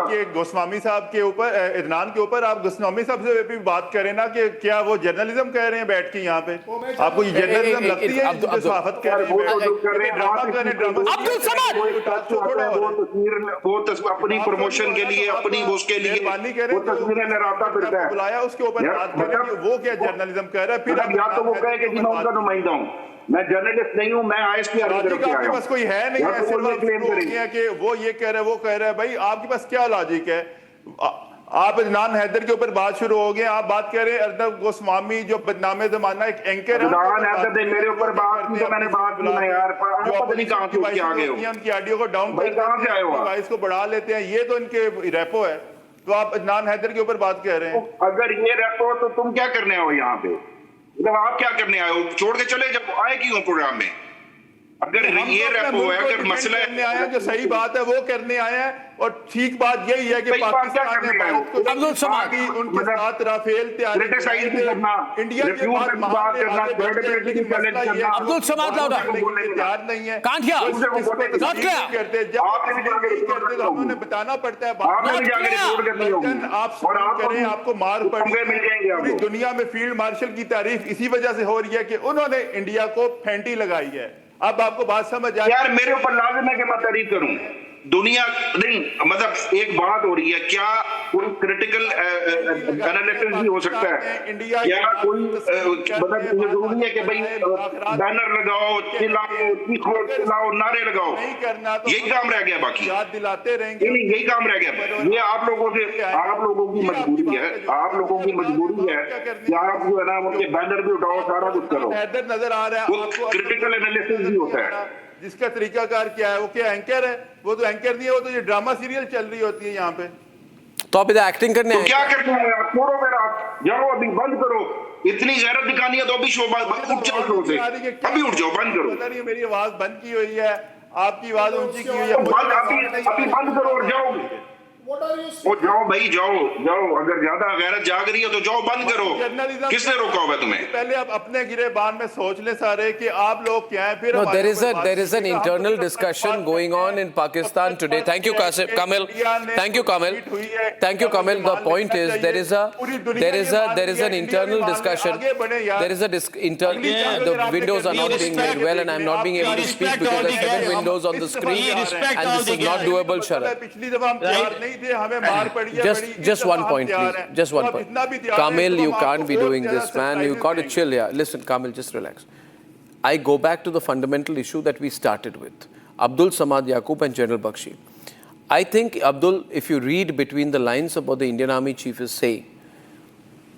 कि गोस्वामी साहब के ऊपर, इदनान के ऊपर, आप गोस्वामी साहब से भी बात करें ना कि क्या वो जर्नलिज्म कह रहे हैं बैठ के यहाँ पे? आपको ये जर्नलिज्म लगती है जो सहाफत कह रहे हैं? वो अपनी प्रमोशन के लिए, अपनी उसके लिए वो तस्वीरें लहराता फिरता है. बुलाया उसके ऊपर बात करें वो क्या जर्नलिज्म कह रहा है? फिर या तो वो कहे कि मैं उनका नुमाइंदा हूँ, मैं जर्नलिस्ट नहीं हूँ, मैं आईएसपी आपके पास कोई है नहीं है, सिर्फ कि वो ये कह रहा है वो कह रहा है. भाई आपके पास क्या लॉजिक है? आप अदनान हैदर के ऊपर बात शुरू हो गए, आप बात कह रहे हैं अर्नब गोस्वामी जो बदनामे जमाना एक एंकर है. अदनान हैदर ने मेरे ऊपर बात की तो मैंने बात की ना यार, पता नहीं कहां से आ गए हो. उनकी ऑडियो को डाउन कहां से आए हो, वॉइस को बढ़ा लेते हैं, ये तो इनके रेपो है. तो आप अदनान हैदर के ऊपर बात कह रहे हैं. अगर ये रेपो तो तुम क्या करने आओ यहाँ पे? मतलब आप क्या करने आए हो? छोड़ के चले जब आए क्यों प्रोग्राम में? अगर ये रेपो है, अगर मसला करने आया जो सही बात है वो करने आया है. और ठीक बात यही है कि पाकिस्तान ने भारत को अब्दुल समाद उनके साथ राफेल तैयारी करना, इंडिया के बात करना, अब्दुल समाद तैयार नहीं है. तो हमें बताना पड़ता है. आप करें, आपको मार पड़ी. पूरी दुनिया में फील्ड मार्शल की तारीफ इसी वजह से हो रही है कि उन्होंने इंडिया को फेंटी लगाई है. अब आपको बात समझ आ यार मेरे ऊपर लाजिम है कि मैं तारीफ करूं. दुनिया नहीं, मतलब एक बात हो रही है, क्या कोई क्रिटिकल एनालिसिस भी हो सकता है? क्या कोई मतलब ये जरूरी है कि भाई बैनर लगाओ, चिल्लाओ, नारे लगाओ, यही काम रह गया? बाकी दिलाते रहेंगे, यही काम रह गया. ये आप लोगों की मजबूरी है, आप लोगों की मजबूरी है कि आप जो है ना उनके बैनर भी उठाओ, सारा कुछ करो. नजर आ रहा है क्रिटिकल एनालिसिस भी होता है. जिसका तरीकाकार क्या है? वो क्या एंकर है? वो तो एंकर नहीं है, वो तो ये ड्रामा सीरियल चल रही होती है यहाँ पे. तो आप इधर एक्टिंग करने तो क्या करते हैं आप? छोड़ो मेरा, जाओ अभी बंद करो. इतनी गैरत दिखानी है तो अभी शो उठ जाओ, शो से अभी उठ जाओ, बंद करो. पता नहीं मेरी आवाज बंद की हुई है, आपकी आवाज ऊंची की हुई है. अभी बंद करो और जाओ. ओ जाओ भाई, जाओ जाओ, अगर ज्यादा गैरत जाग रही है तो जाओ, बंद करो। किसने रोका हुआ है तुम्हें? पहले आप अपने गिरेबान में सोच ले सारे कि आप लोग क्या हैं, फिर No, there is an internal discussion going on in Pakistan today. Thank you, Kamil. Thank you, Kamil. Thank you, Kamil. The point is there is an internal discussion. There is the windows are not being made well, and I'm not being able to speak because there are 7 windows on the screen, and this is not doable, Sharad. पिछली दफा हम तैयार नहीं थे, हमें मार पड़ी है। Just one point, please. Just one point. Kamil, you can't be doing this, man. You got to chill here. Listen, Kamil, just relax. I go back to the fundamental issue that we started with. Abdul Samad Yaqub and General Bakshi. I think, Abdul, if you read between the lines of what the Indian Army Chief is saying,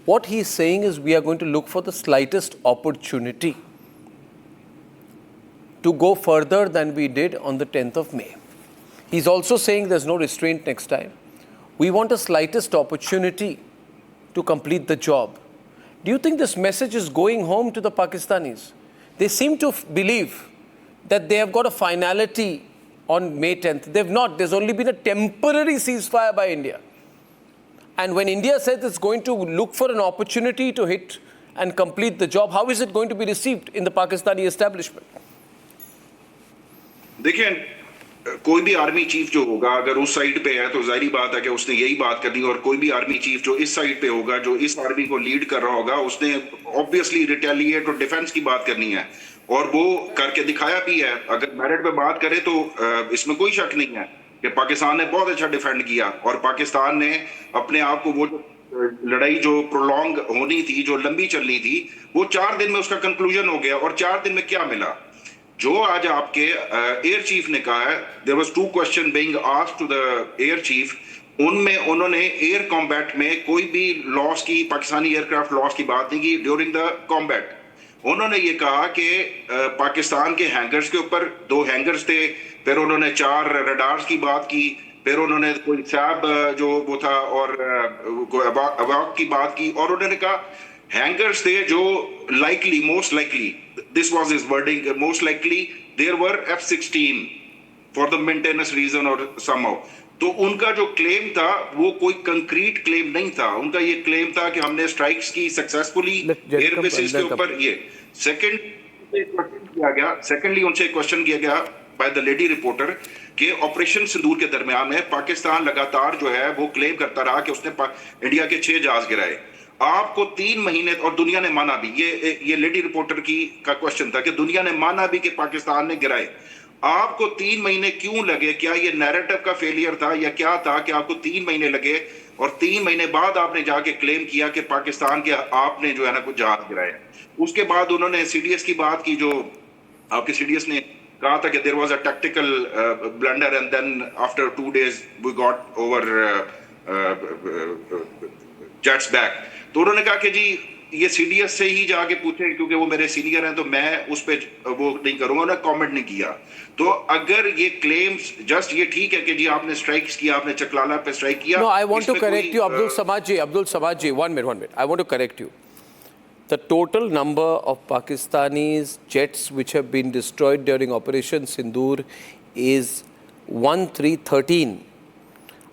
what he's saying is we are going to look for the slightest opportunity to go further than we did on the 10th of May. He's also saying there's no restraint next time. We want the slightest opportunity to complete the job. Do you think this message is going home to the Pakistanis? They seem to believe that they have got a finality on May 10th. They've not. There's only been a temporary ceasefire by India. And when India says it's going to look for an opportunity to hit and complete the job, how is it going to be received in the Pakistani establishment? देखिए, कोई भी army chief जो होगा अगर उस side पे है तो जाहिर बात है कि उसने यही बात करनी है, और कोई भी आर्मी चीफ जो इस साइड पे होगा, जो इस आर्मी को लीड कर रहा होगा, उसने ऑब्वियसली रिटेलिएट और डिफेंस की बात करनी है, और वो करके दिखाया भी है। अगर मेरिट पे बात करें तो इसमें कोई शक नहीं है कि पाकिस्तान ने बहुत अच्छा डिफेंड किया, और पाकिस्तान ने अपने आप को, वो लड़ाई जो प्रोलॉन्ग होनी थी, जो लंबी चलनी थी, वो 4 दिन में उसका कंक्लूजन हो गया। और 4 दिन में क्या मिला? जो आज आपके एयर चीफ ने कहा है, there was 2 question being asked to the air chief, उनमें उन्होंने एयर कॉम्बैट में कोई भी लॉस की, पाकिस्तानी एयरक्राफ्ट लॉस की बात नहीं की ड्यूरिंग द कॉम्बैट। उन्होंने ये कहा कि पाकिस्तान के हैंगर्स के ऊपर 2 हैंगर्स थे, फिर उन्होंने 4 रडार्स की बात की, फिर उन्होंने कोई सैब जो वो था और अवाक की बात की, और उन्होंने कहा हैंगर्स थे जो likely, most likely, this was his wording, most likely there were F-16 for the maintenance reason or somehow. तो उनका जो क्लेम था वो कोई कंक्रीट क्लेम नहीं था, उनका ये क्लेम था कि हमने स्ट्राइक्स की सक्सेसफुली एयर बेसिस के ऊपर। ये सेकेंडली उनसे क्वेश्चन किया गया बाय द लेडी रिपोर्टर कि ऑपरेशन सिंदूर के दरमियान में पाकिस्तान लगातार जो है वो क्लेम करता रहा कि उसने इंडिया के 6 जहाज गिराए। आपको 3 महीने, और दुनिया ने माना भी, ये लेडी रिपोर्टर का क्वेश्चन था कि दुनिया ने माना भी कि पाकिस्तान ने गिराए। आपको 3 महीने क्यों लगे? क्या ये नैरेटिव का फेलियर था या क्या था कि आपको 3 महीने लगे, और 3 महीने बाद आपने जाके क्लेम किया कि पाकिस्तान के आपने जो है ना कुछ जहाज गिराए? उसके बाद उन्होंने सीडीएस की बात की, जो आपके सीडीएस ने कहा था कि there was a tactical blunder and then after 2 days we got over jets back. तो उन्होंने कहा कि जी ये सीडीएस से ही जाके पूछे, क्योंकि वो मेरे सीनियर हैं तो मैं उस पे वो नहीं करूंगा, उन्होंने कमेंट नहीं किया। तो अगर ये क्लेम्स जस्ट ये ठीक है कि जी आपने स्ट्राइक्स किया, आपने चकलाला पे स्ट्राइक किया। No, I want to correct you, Abdul Samad ji, one minute. I want to correct you. The total number of Pakistanis jets which have been destroyed during Operation Sindoor is 1313,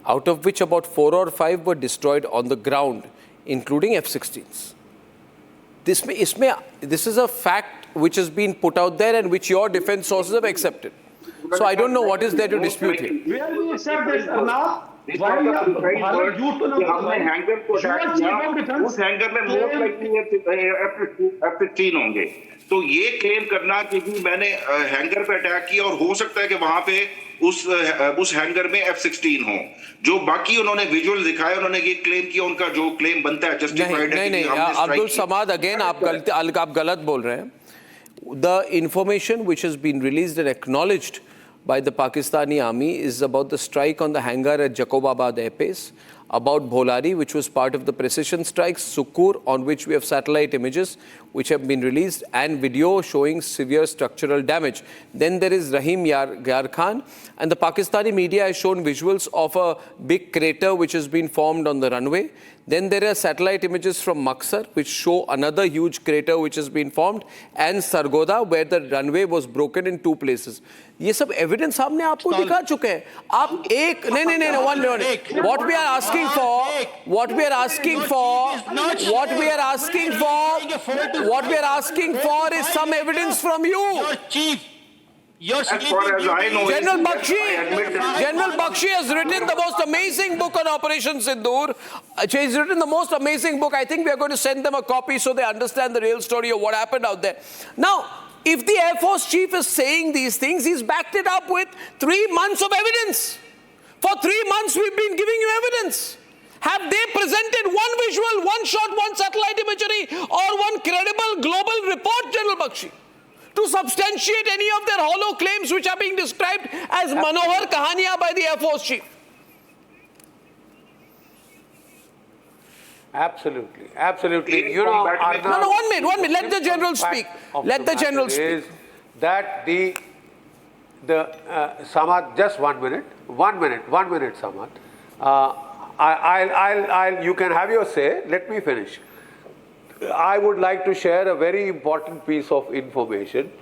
out of which about 4 or 5 were destroyed on the ground, including F-16s. This is a fact which has been put out there and which your defense sources have accepted. So I don't know what is there to dispute here. Where do you accept this, Arnav? हमने hanger को attack किया, उस hanger में most likely F-15 होंगे। तो ये claim करना कि मैंने हैंगर पे अटैक किया और हो सकता है कि वहां पे उस हैंगर में F-16 हो, जो बाकी उन्होंने विजुअल दिखाए, उन्होंने ये क्लेम किया, उनका जो क्लेम बनता है जस्टिफाइड है। नहीं, अब्दुल समाद, अगेन आप गलत बोल रहे हैं। The information which has been released and acknowledged by the Pakistani army is about the strike on the hangar at Jacobabad Air Base. about Bholari, which was part of the precision strikes, Sukur, on which we have satellite images which have been released, and video showing severe structural damage. Then there is Rahim Yar Khan, and the Pakistani media has shown visuals of a big crater which has been formed on the runway. Then there are satellite images from Maksar which show another huge crater which has been formed, and Sargodha where the runway was broken in 2 places. ये सब evidence हमने आपको दिखा चुके हैं. आप एक नहीं one minute. What we are asking for, what we are asking for is some evidence from you. As far as I know, General Bakshi has written the most amazing book on Operation Sindoor. He's written the most amazing book. I think we are going to send them a copy so they understand the real story of what happened out there. Now, if the Air Force Chief is saying these things, he's backed it up with 3 months of evidence. For 3 months, we've been giving you evidence. Have they presented one visual, one shot, one satellite imagery, or one credible global report, General Bakshi, to substantiate any of their hollow claims which are being described as Manohar Kahaniya by the Air Force Chief? Absolutely, absolutely. You know, Arnab, no, one minute. Let the general speak. Let the general speak. Is that the Samad, just 1 minute, Samad. You can have your say. Let me finish. I would like to share a very important piece of information.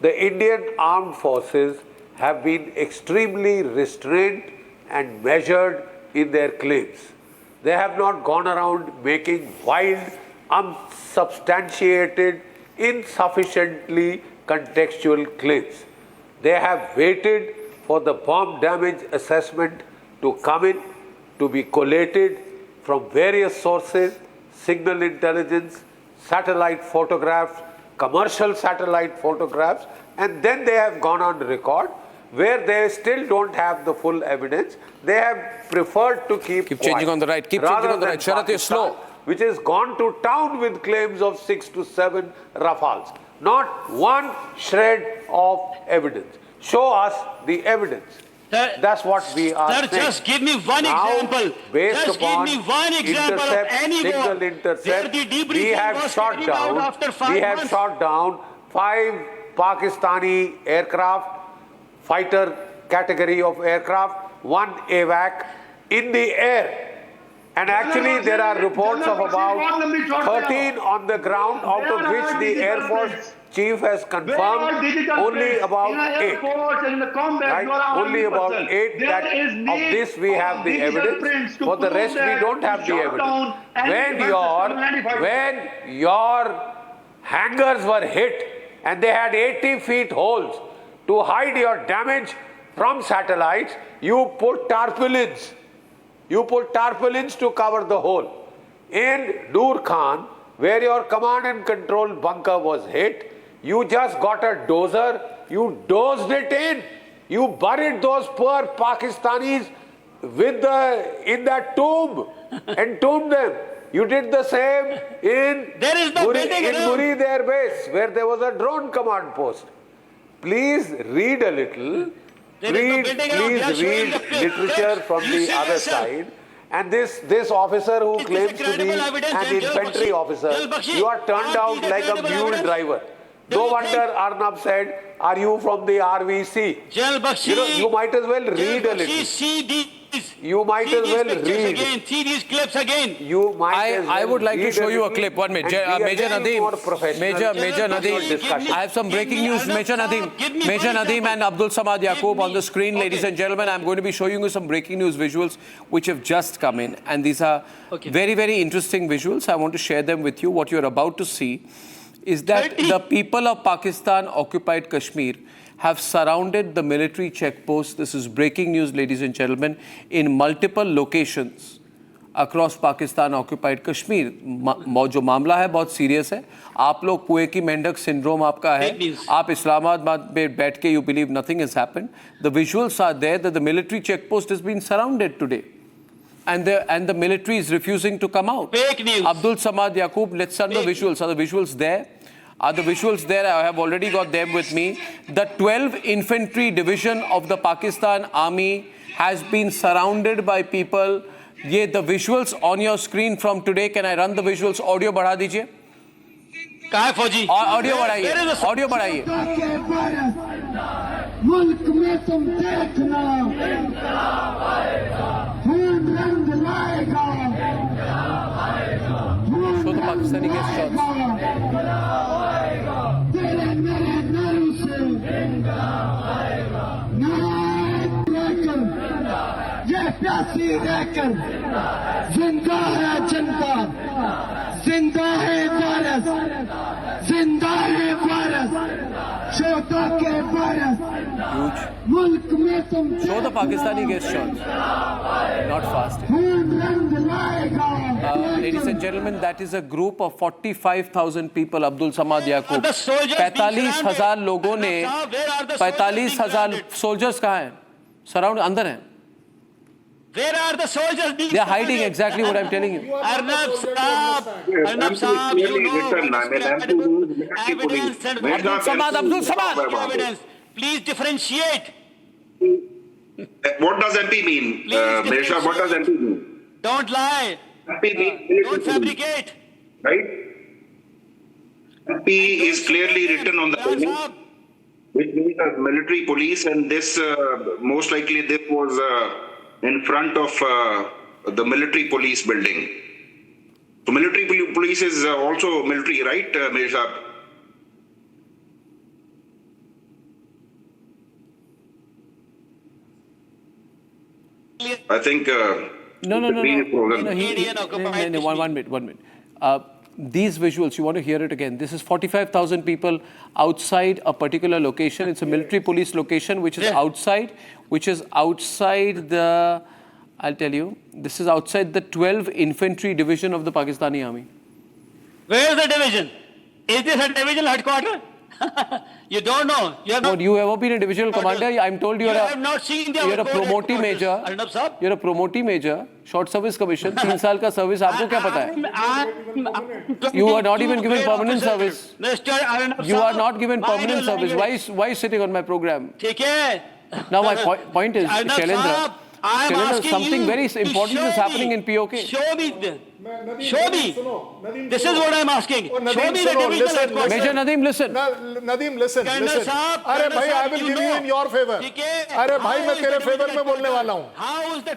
The Indian Armed Forces have been extremely restrained and measured in their claims. They have not gone around making wild, unsubstantiated, insufficiently contextual claims. They have waited for the bomb damage assessment to come in, to be collated from various sources, signal intelligence, satellite photographs, commercial satellite photographs, and then they have gone on record where they still don't have the full evidence. They have preferred to keep changing on the right. Keep changing on the right. Sharat, you're slow. Which has gone to town with claims of 6 to 7 Rafales. Not one shred of evidence. Show us the evidence. That's what we are saying. Just give me one example. Based just upon give me one example of any signal intercept, we have shot down 5 Pakistani aircraft, fighter category of aircraft, 1 AWAC in the air. And actually there are reports of about 13 on the ground, out of which the Air Force Chief has confirmed only about 8. Right? Only about 8. That of this we have the evidence. For the rest we don't have the evidence. When your hangars were hit and they had 80 feet holes to hide your damage from satellites, you put tarpaulins. You put tarpaulins to cover the hole. In Noor Khan, where your command and control bunker was hit, you just got a dozer, you dozed it in. You buried those poor Pakistanis in that tomb, entombed them. You did the same in Muri Air Base, where there was a drone command post. Please read a little. Please read literature from the other side. And this officer who claims to be an infantry officer, you are turned out like a mule driver. No wonder Arnab said, are you from the RVC? You might as well read a little. You might as well read. See these clips again. You might as well I would like to show you a clip. 1 minute. Major Nadeem. Major Nadeem. I have some breaking news. Major Nadeem and Abdul Samad Yaqoob on the screen, ladies and gentlemen. I'm going to be showing you some breaking news visuals which have just come in. And these are very, very interesting visuals. I want to share them with you. What you're about to see is that the people of Pakistan occupied Kashmir have surrounded the military checkposts. This is breaking news, ladies and gentlemen, in multiple locations across Pakistan occupied Kashmir. जो मामला है बहुत serious है. आप लोग कुएं की मेंढक सिंड्रोम आपका है. आप इस्लामाबाद में बैठ के you believe nothing has happened. The visuals are there that the military checkpost has been surrounded today. And the military is refusing to come out. Fake news. Abdul Samad Yaqoob, let's send the visuals. Are the visuals there? Are the visuals there? I have already got them with me. The 12th Infantry Division of the Pakistan Army has been surrounded by people. ये the visuals on your screen from today. Can I run the visuals? Audio बढ़ा दीजिए. कहाँ है फौजी? Audio बढ़ाइए. Audio बढ़ाइए. मुल्क में तुम देखना खून रंग लाएगा. Show the Pakistani guest shots. तेरे मेरे नरू से लेकर ये प्यासी रहकर जिंदा है जनता, जिंदा है भारत, जिंदा है भारत. 14 के भारत मुल्क में तुम Show the Pakistani guest shots. Not fast. खून रंग लाएगा. Ladies and gentlemen, that is a group of 45,000 people. Abdul Samad Yaqub. 45,000 लोगों ने 45,000 soldiers कहाँ हैं? Surround अंदर हैं. Where are the soldiers? They are hiding. Exactly what I'm telling you. Arnab Saab, you know evidence and Abdul Samad. Evidence. Please differentiate. What does MP mean? Mirsha, what does MP mean? Don't lie. MP means Don't fabricate. right? MP is clearly written on the building, which means a military police, and this most likely this was in front of the military police building. So military police is also military, right, Mirsha? I think. No. One minute. These visuals, you want to hear it again. This is 45,000 people outside a particular location. It's a military police location, which is outside the, I'll tell you, this is outside the 12th Infantry Division of the Pakistani Army. Where is the division? Is this a divisional headquarters? You don't know. You ever been a divisional commander? I'm told you're have not seen you're a promotee major. You're a promotee major. Short service commission. 3 साल का service. आपको क्या पता है? You are not even given permanent service. You are not given permanent service. Why sitting on my program? ठीक है. Now my point is, Shailendra, something very important is happening in POK. Show me. This is what I'm asking. Show me the divisional headquarters. Major Nadeem, listen. Nadeem, listen. अरे भाई, I will give you in your favor. अरे भाई, मैं तेरे favor में बोलने वाला हूँ.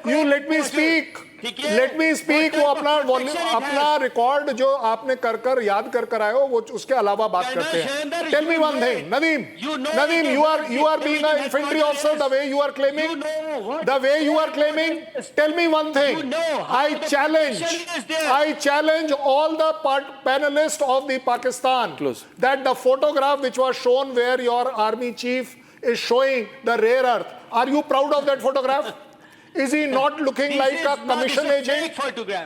You let me speak. वो अपना रिकॉर्ड जो आपने कर याद कर आए हो, वो उसके अलावा बात करते हैं. Tell me one thing, Nadeem, you are being an infantry officer the way you are claiming. Tell me one thing. I challenge all the panelists of the Pakistan that the photograph which was shown where your army chief is showing the rare earth. Are you proud of that photograph? Is he not looking like a commission agent?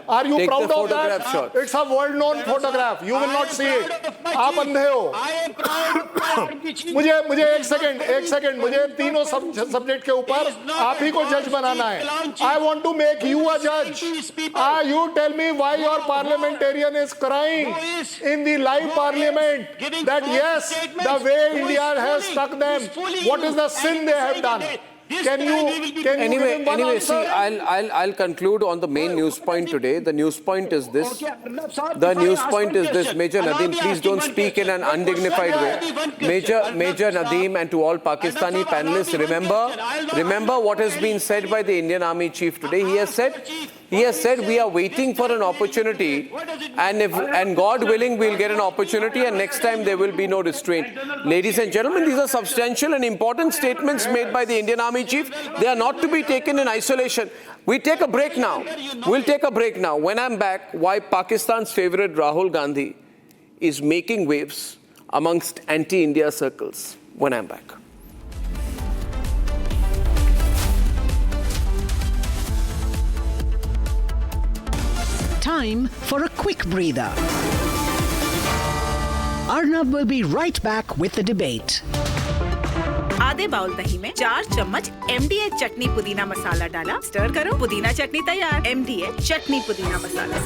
Are you proud of that? Shot. It's a world-known photograph. You will not see it. आप अंधे हो. मुझे एक second मुझे तीनों subject के ऊपर आप ही को जज बनाना है. I want to make you a judge. You tell me why your parliamentarian is crying in the live parliament that yes, the way India has stuck them. What is the sin they have done? Anyway, see, I'll conclude on the main news point today. The news point is this. Major Nadeem, please don't speak in an undignified way. Major Nadeem, and to all Pakistani panelists, remember what has been said by the Indian Army Chief today. He has said we are waiting for an opportunity, and God willing, we'll get an opportunity, and next time there will be no restraint. Ladies and gentlemen, these are substantial and important statements made by the Indian Army Chief. They are not to be taken in isolation. We'll take a break now. When I'm back, why Pakistan's favorite Rahul Gandhi is making waves amongst anti-India circles. When I'm back. Time for a quick breather. Arnab will be right back with the debate. आधे bowl दही में 4 चम्मच MDH चटनी पुदीना मसाला डाला. Stir करो. पुदीना चटनी तैयार. MDH चटनी पुदीना मसाला.